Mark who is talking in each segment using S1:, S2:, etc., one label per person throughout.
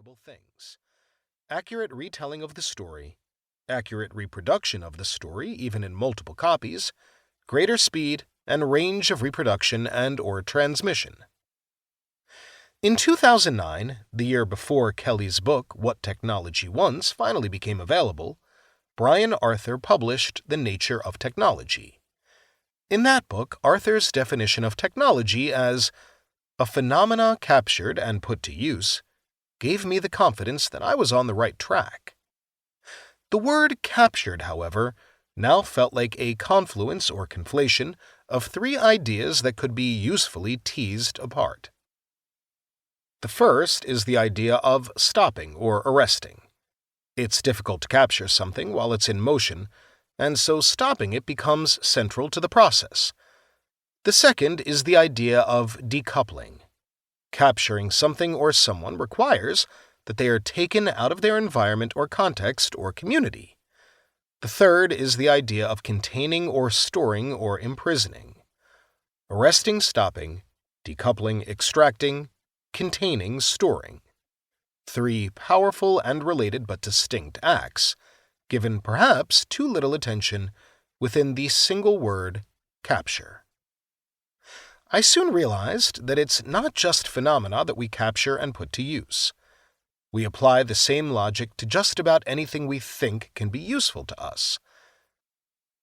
S1: remarkable things: accurate retelling of the story, accurate reproduction of the story even in multiple copies, greater speed and range of reproduction and/or transmission. In 2009, the year before Kelly's book What Technology Wants finally became available, Brian Arthur published The Nature of Technology. In that book, Arthur's definition of technology as a phenomena captured and put to use gave me the confidence that I was on the right track. The word captured, however, now felt like a confluence or conflation of three ideas that could be usefully teased apart. The first is the idea of stopping or arresting. It's difficult to capture something while it's in motion, and so stopping it becomes central to the process. The second is the idea of decoupling. Capturing something or someone requires that they are taken out of their environment or context or community. The third is the idea of containing or storing or imprisoning. Arresting, stopping, decoupling, extracting, containing, storing. Three powerful and related but distinct acts, given perhaps too little attention within the single word capture. I soon realized that it's not just phenomena that we capture and put to use. We apply the same logic to just about anything we think can be useful to us.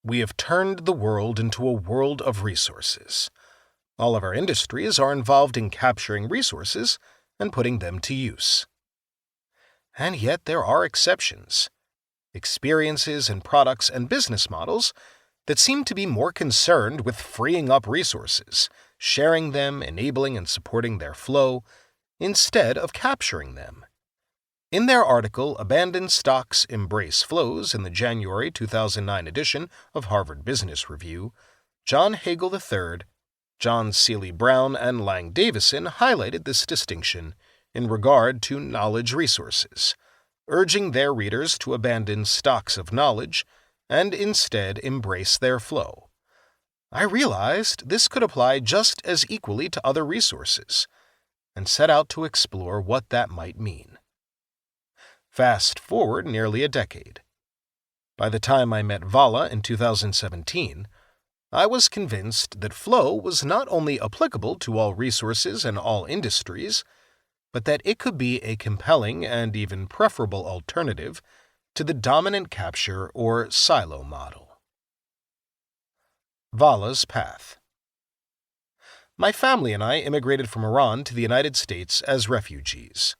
S1: We have turned the world into a world of resources. All of our industries are involved in capturing resources and putting them to use. And yet there are exceptions. Experiences and products and business models that seem to be more concerned with freeing up resources, sharing them, enabling and supporting their flow, instead of capturing them. In their article, Abandoned Stocks Embrace Flows, in the January 2009 edition of Harvard Business Review, John Hagel III, John Seeley Brown, and Lang Davison highlighted this distinction in regard to knowledge resources, urging their readers to abandon stocks of knowledge and instead embrace their flow. I realized this could apply just as equally to other resources, and set out to explore what that might mean. Fast forward nearly a decade. By the time I met Vala in 2017, I was convinced that flow was not only applicable to all resources and all industries, but that it could be a compelling and even preferable alternative to the dominant capture or silo model. Vala's path. My family and I immigrated from Iran to the United States as refugees.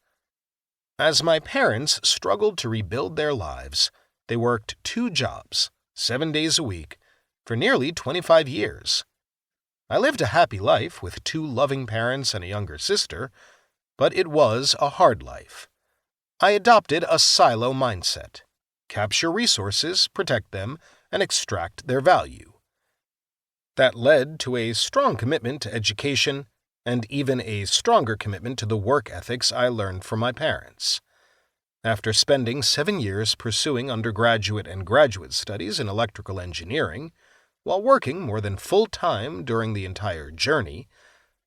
S1: As my parents struggled to rebuild their lives, they worked 2 jobs, 7 days a week, for nearly 25 years. I lived a happy life with 2 loving parents and a younger sister, but it was a hard life. I adopted a silo mindset: capture resources, protect them, and extract their value. That led to a strong commitment to education and even a stronger commitment to the work ethics I learned from my parents. After spending 7 years pursuing undergraduate and graduate studies in electrical engineering, while working more than full-time during the entire journey,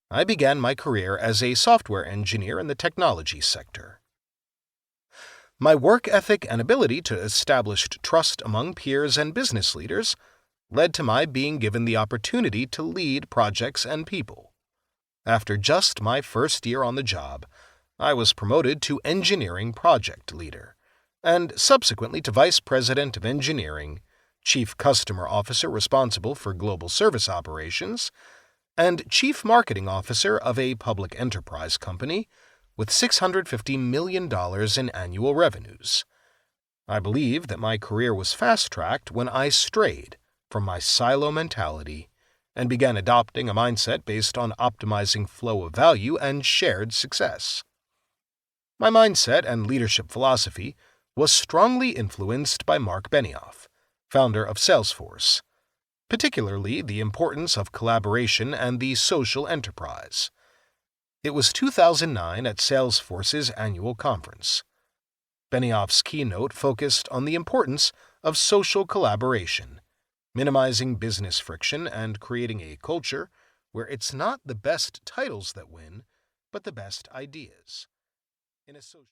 S1: I began my career as a software engineer in the technology sector. My work ethic and ability to establish trust among peers and business leaders led to my being given the opportunity to lead projects and people. After just my first year on the job, I was promoted to engineering project leader, and subsequently to vice president of engineering, chief customer officer responsible for global service operations, and chief marketing officer of a public enterprise company with $650 million in annual revenues. I believe that my career was fast-tracked when I strayed from my silo mentality and began adopting a mindset based on optimizing flow of value and shared success. My mindset and leadership philosophy was strongly influenced by Mark Benioff, founder of Salesforce, particularly the importance of collaboration and the social enterprise. It was 2009 at Salesforce's annual conference. Benioff's keynote focused on the importance of social collaboration, minimizing business friction and creating a culture where it's not the best titles that win, but the best ideas. In a social